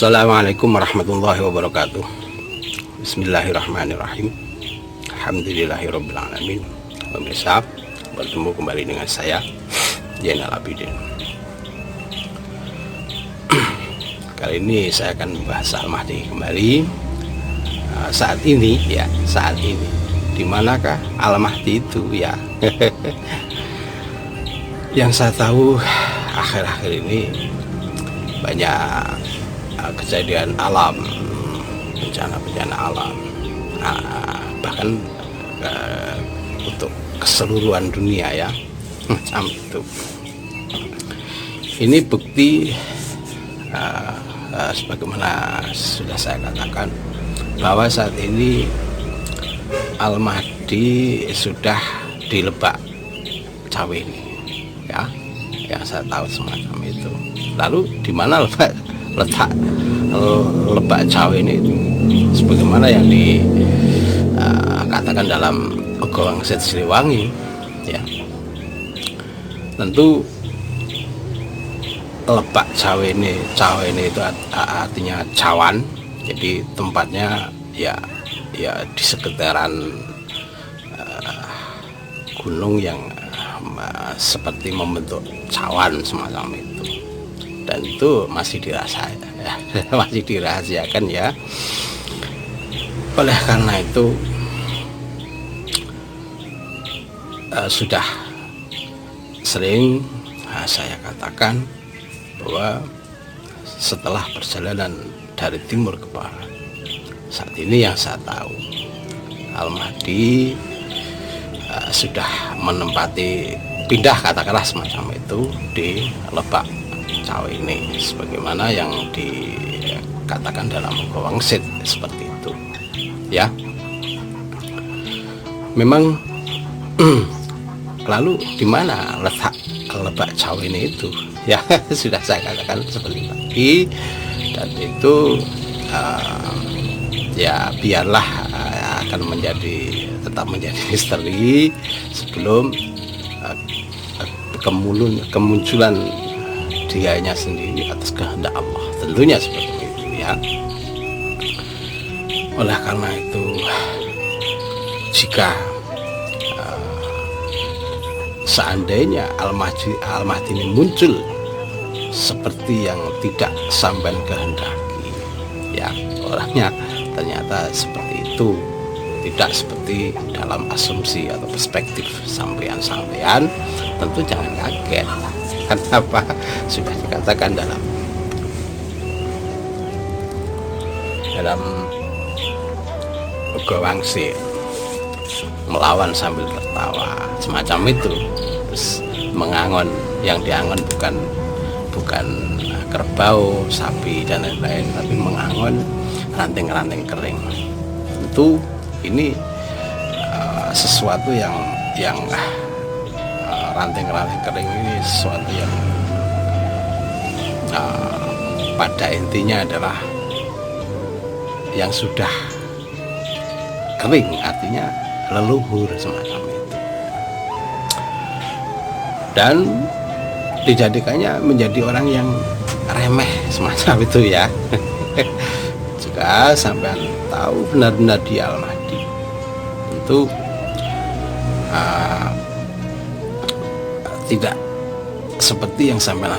Assalamualaikum warahmatullahi wabarakatuh. Bismillahirrahmanirrahim. Alhamdulillahirrabbilalamin. Pemirsa, bertemu kembali dengan saya Zainal Abidin. Kali ini saya akan membahas Al-Mahdi kembali. Saat ini di manakah Al-Mahdi itu ya? Yang saya tahu akhir-akhir ini banyak kejadian alam, bencana-bencana alam, bahkan untuk keseluruhan dunia ya, macam itu. Ini bukti sebagaimana sudah saya katakan bahwa saat ini Al-Mahdi sudah di Lebak Cawe ini ya, yang saya tahu semacam itu. Lalu di mana letak Lebak Cawe ini, sebagaimana yang dikatakan dalam Ogo Wangsit Siliwangi ya, tentu Lebak Cawe ini itu artinya cawan, jadi tempatnya ya di sekitaran gunung yang seperti membentuk cawan semacam itu, dan itu masih dirahasiakan ya. Oleh karena itu sudah sering saya katakan bahwa setelah perjalanan dari timur ke barat, saat ini yang saya tahu Al-Mahdi sudah menempati, pindah katakanlah semacam itu di Lebak Cawe ini, sebagaimana yang dikatakan dalam Ogo Wangsit seperti itu ya. Memang lalu di mana letak Lebak Cawe ini itu ya, sudah saya katakan seperti tadi, dan itu ya biarlah akan tetap menjadi misteri sebelum kemunculan dianya sendiri atas kehendak Allah, tentunya seperti itu ya. Oleh karena itu, jika seandainya Al-Mahdi ini muncul seperti yang tidak sampean kehendaki ya, orangnya ternyata seperti itu, tidak seperti dalam asumsi atau perspektif sampean, tentu jangan kaget. Kenapa? Sudah dikatakan dalam Ogo Wangsit, melawan sambil tertawa, semacam itu. Terus mengangon, yang diangon bukan kerbau, sapi dan lain-lain, tapi mengangon ranting-ranting kering. Tentu ini sesuatu yang ranting-ranting kering ini sesuatu yang pada intinya adalah yang sudah kering, artinya leluhur semacam itu, dan dijadikannya menjadi orang yang remeh semacam itu ya. Jika sampean tahu benar-benar dia Al-Mahdi, tentu tidak seperti yang sampean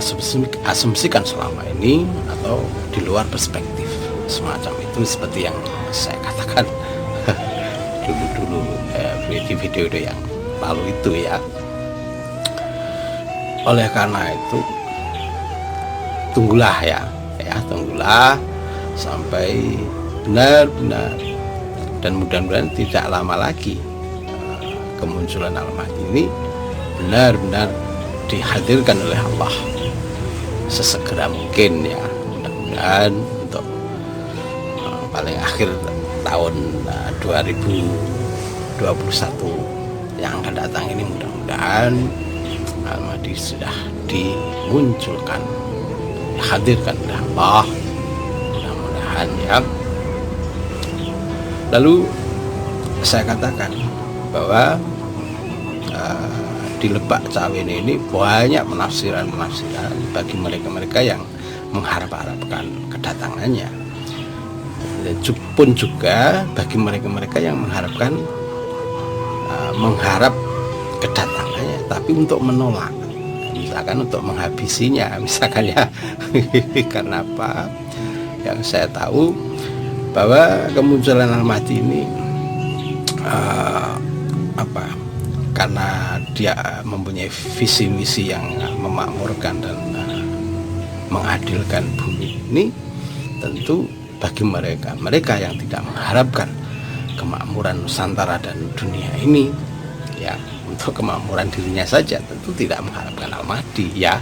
asumsikan selama ini, atau di luar perspektif semacam itu, seperti yang saya katakan dulu di video yang lalu itu ya. Oleh karena itu, tunggulah sampai benar-benar, dan mudah-mudahan tidak lama lagi kemunculan Al-Mahdi ini benar-benar dihadirkan oleh Allah sesegera mungkin ya. Mudah-mudahan untuk paling akhir tahun 2021 yang akan datang ini, mudah-mudahan Al-Mahdi sudah dimunculkan, dihadirkan oleh Allah, mudah-mudahan ya. Lalu saya katakan bahwa di Lebak Cawe ini banyak penafsiran bagi mereka yang mengharap-harapkan ke kedatangannya. Dan pun juga bagi mereka-mereka yang mengharap kedatangannya, tapi untuk menolak, misalkan untuk menghabisinya, misalkan ya. Karena apa? Yang saya tahu bahwa kemunculan Al-Mahdi ini karena dia mempunyai visi misi yang memakmurkan dan mengadilkan bumi ini, tentu bagi mereka yang tidak mengharapkan kemakmuran Nusantara dan dunia ini, ya, untuk kemakmuran dirinya saja, tentu tidak mengharapkan Al-Mahdi, ya.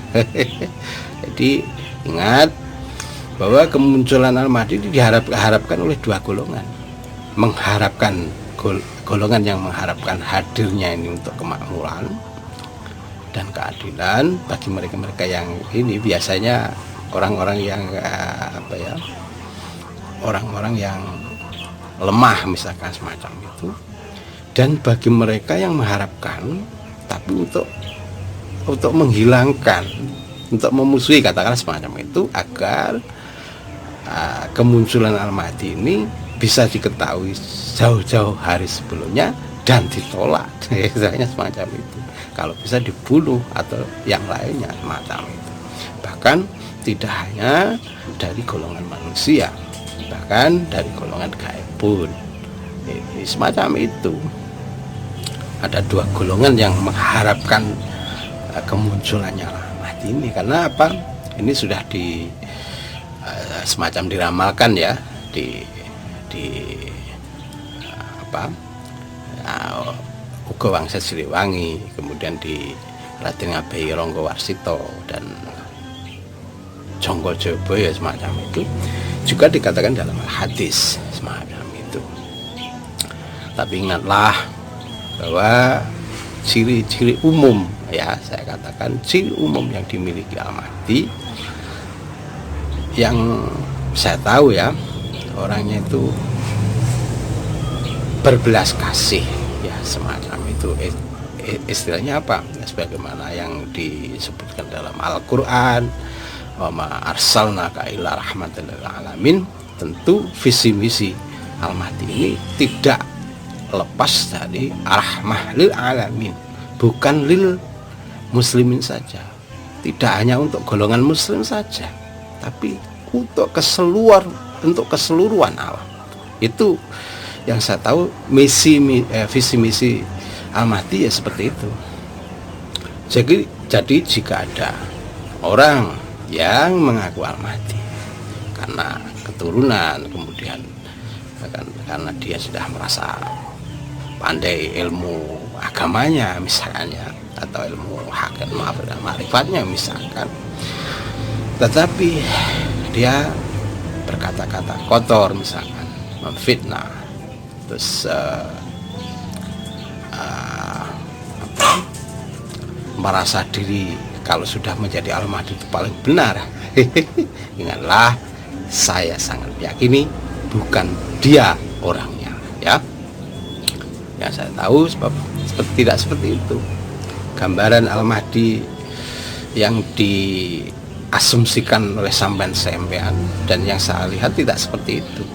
Jadi ingat bahwa kemunculan Al-Mahdi diharapkan oleh dua golongan. Mengharapkan golongan yang mengharapkan hadirnya ini untuk kemakmuran dan keadilan bagi mereka-mereka yang ini biasanya orang-orang yang orang-orang yang lemah, misalkan semacam itu. Dan bagi mereka yang mengharapkan tapi untuk menghilangkan, untuk memusuhi, katakanlah semacam itu, agar kemunculan Al-Mahdi ini bisa diketahui jauh-jauh hari sebelumnya dan ditolak, misalnya semacam itu. Kalau bisa dibunuh atau yang lainnya semacam itu. Bahkan tidak hanya dari golongan manusia, bahkan dari golongan gaib pun. Ini semacam itu. Ada dua golongan yang mengharapkan kemunculannya Al-Mahdi ini. Karena apa? Ini sudah semacam diramalkan, ya, Uga Wangsa Siliwangi, kemudian di Raden Ngabei Rangga Warsita dan Jonggo Jayabaya, semacam itu juga dikatakan dalam hadis semacam itu. Tapi ingatlah bahwa ciri-ciri umum, ya, saya katakan ciri umum yang dimiliki Al-Mahdi, yang saya tahu, ya, orangnya itu berbelas kasih, ya, semacam itu. Istilahnya apa? Sebagaimana yang disebutkan dalam Al-Quran, wa ma arsalnaka illa rahmatan lil alamin. Tentu visi misi Al-Mahdi ini tidak lepas dari rahmah lil alamin, bukan lil muslimin saja, tidak hanya untuk golongan muslim saja, tapi untuk keseluruhan alam. Itu yang saya tahu visi misi Al-Mahdi, ya, seperti itu. Jadi jika ada orang yang mengaku Al-Mahdi karena keturunan, kemudian karena dia sudah merasa pandai ilmu agamanya misalnya, atau ilmu hakikat ma'rifatnya misalkan, tetapi dia berkata-kata kotor, misalkan memfitnah, terus merasa diri kalau sudah menjadi Al-Mahdi itu paling benar. Ingatlah, saya sangat meyakini bukan dia orangnya, ya. Yang saya tahu tidak seperti itu. Gambaran Al-Mahdi yang diasumsikan oleh sampean-sampean dan yang saya lihat tidak seperti itu.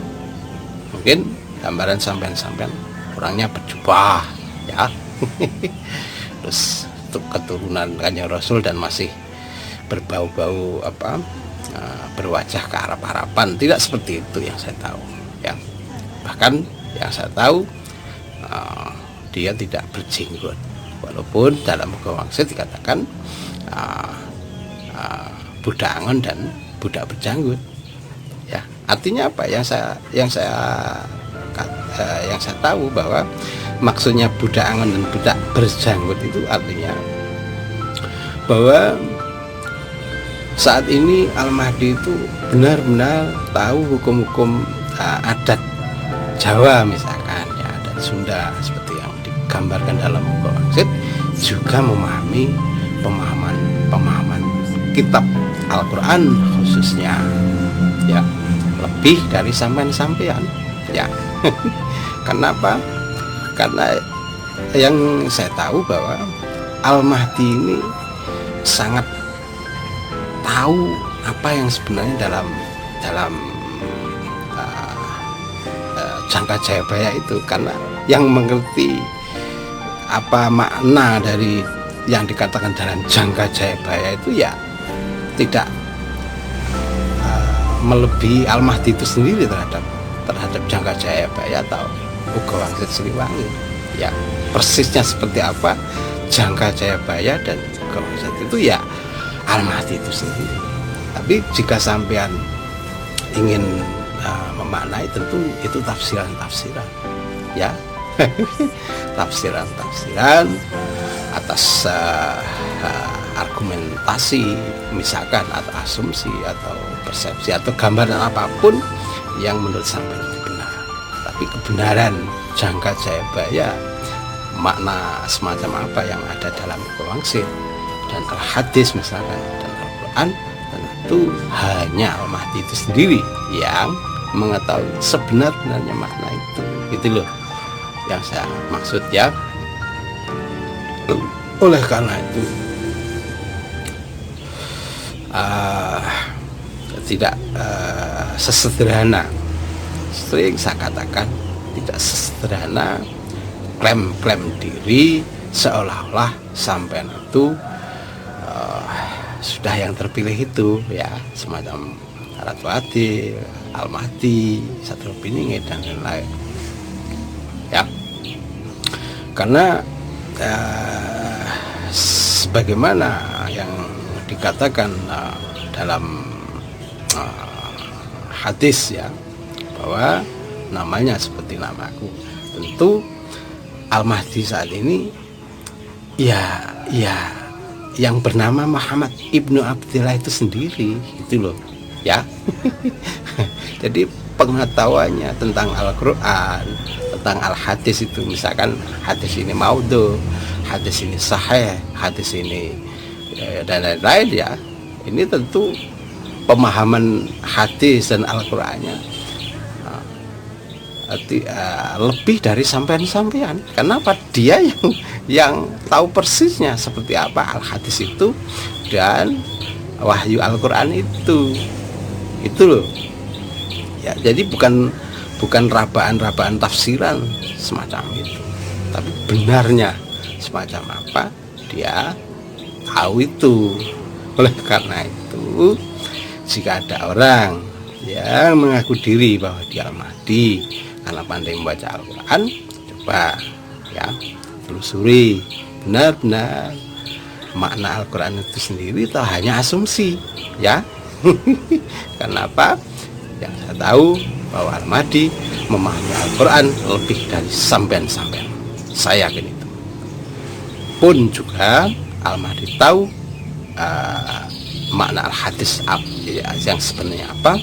Mungkin gambaran sampean-sampean orangnya berjubah, ya. Terus keturunan Kanjeng Rasul dan masih berbau-bau berwajah keharap-harapan. Tidak seperti itu yang saya tahu, ya. Bahkan yang saya tahu dia tidak berjenggot, walaupun dalam Uga Wangsa dikatakan budak angon dan budak berjanggut, ya. Artinya apa? Yang saya tahu bahwa maksudnya budak angon dan budak berjanggut itu artinya bahwa saat ini Al-Mahdi itu benar-benar tahu hukum-hukum adat Jawa, misalkan, ya, adat Sunda seperti yang digambarkan dalam Uga Wangsit, juga memahami pemahaman kitab Al-Quran khususnya, ya, lebih dari sampean-sampean, ya. Kenapa? Karena yang saya tahu bahwa Al-Mahdi ini sangat tahu apa yang sebenarnya dalam Jangka Jayabaya itu, karena yang mengerti apa makna dari yang dikatakan dalam Jangka Jayabaya itu ya tidak melebihi Al-Mahdi itu sendiri terhadap Jangka Jayabaya atau Uga Wangsit Siliwangi. Ya persisnya seperti apa Jangka Jayabaya dan Uga Wangsit itu ya Al-Mahdi itu sendiri. Tapi jika sampean ingin memaknai, tentu itu tafsiran-tafsiran ya. Tafsiran-tafsiran atas argumentasi misalkan, atau asumsi atau persepsi atau gambaran apapun yang menurut sampean benar. Tapi kebenaran Jangka Jayabaya, makna semacam apa yang ada dalam Uga Wangsit dan Al-Hadis misalkan dan Al-Quran, tentu hanya Al-Mahdi itu sendiri yang mengetahui sebenarnya makna itu. Gitu loh yang saya maksud ya. Oleh karena itu tidak sesederhana, sering saya katakan, tidak sesederhana klaim diri seolah-olah sampean itu sudah yang terpilih itu ya, semacam Ratu Adil, Al-Mahdi, Satrul Biningit dan lain-lain ya. Karena sebagaimana yang dikatakan dalam hadis ya, bahwa namanya seperti namaku. Tentu Al-Mahdi saat ini ya yang bernama Muhammad Ibnu Abdillah itu sendiri, itu loh ya. Jadi pengetahuannya tentang Al-Quran, tentang Al-Hadis itu, misalkan hadis ini maudhu, hadis ini sahih, hadis ini dan lain-lain ya, ini tentu pemahaman hadis dan Al-Qurannya lebih dari sampean. Kenapa? Dia yang tahu persisnya seperti apa Al-Hadis itu dan wahyu Al-Quran itu loh ya. Jadi bukan rabaan-rabaan tafsiran semacam itu, tapi benarnya semacam apa dia tahu itu. Oleh karena itu, jika ada orang yang mengaku diri bahwa dia Al-Mahdi karena pandai membaca Al-Quran, coba ya telusuri benar-benar makna Al-Quran itu sendiri atau hanya asumsi ya. Kenapa? Yang saya tahu bahwa Al-Mahdi memahami Al-Quran lebih dari sampean-sampean, saya yakin itu. Pun juga Al-Mahdi tahu makna Al-Hadis yang sebenarnya apa,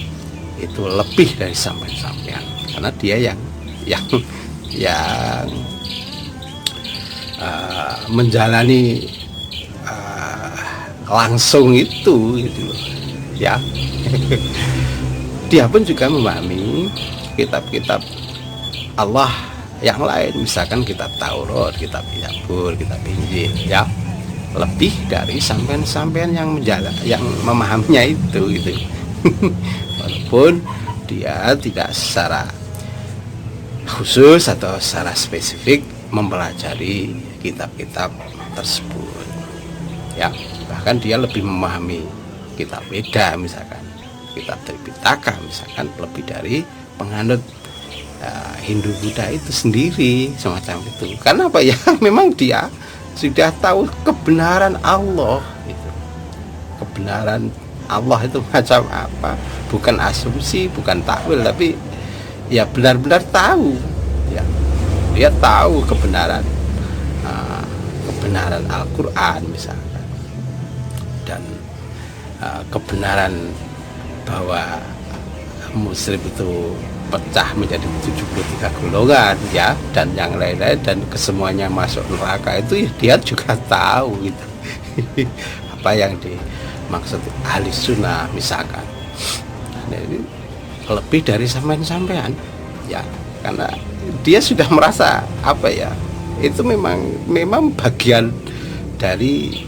itu lebih dari sampean-sampean, karena dia yang menjalani langsung itu loh ya. Dia pun juga memahami kitab-kitab Allah yang lain, misalkan kitab Taurat, kitab Zabur, kitab Injil ya, lebih dari sampean-sampean yang memahaminya itu gitu. Walaupun dia tidak secara khusus atau secara spesifik mempelajari kitab-kitab tersebut ya, bahkan dia lebih memahami kitab Weda misalkan, kitab Tripitaka misalkan, lebih dari penganut Hindu Buddha itu sendiri semacam itu. Karena apa ya, memang dia sudah tahu kebenaran Allah itu. Kebenaran Allah itu macam apa, bukan asumsi, bukan takwil, tapi ya benar-benar tahu ya. Dia tahu kebenaran Al-Quran misalkan, dan kebenaran bahwa muslim itu pecah menjadi 73 golongan ya, dan yang lain-lain, dan kesemuanya masuk neraka itu ya, dia juga tahu gitu. Apa yang dimaksud ahli sunnah misalkan. Nah, ini lebih dari sampean ya, karena dia sudah merasa apa ya, itu memang bagian dari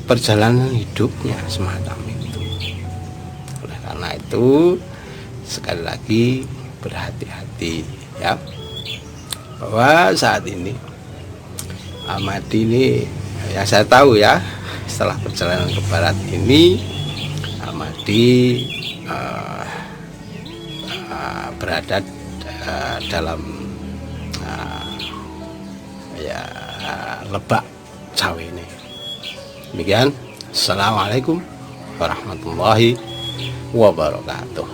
perjalanan hidupnya semacam itu. Oleh karena itu sekali lagi berhati-hati ya, bahwa saat ini Ahmadi ini yang saya tahu ya, setelah perjalanan ke barat ini Ahmadi berada dalam ya Lebak Cawe ini. Demikian, assalamualaikum warahmatullahi wabarakatuh.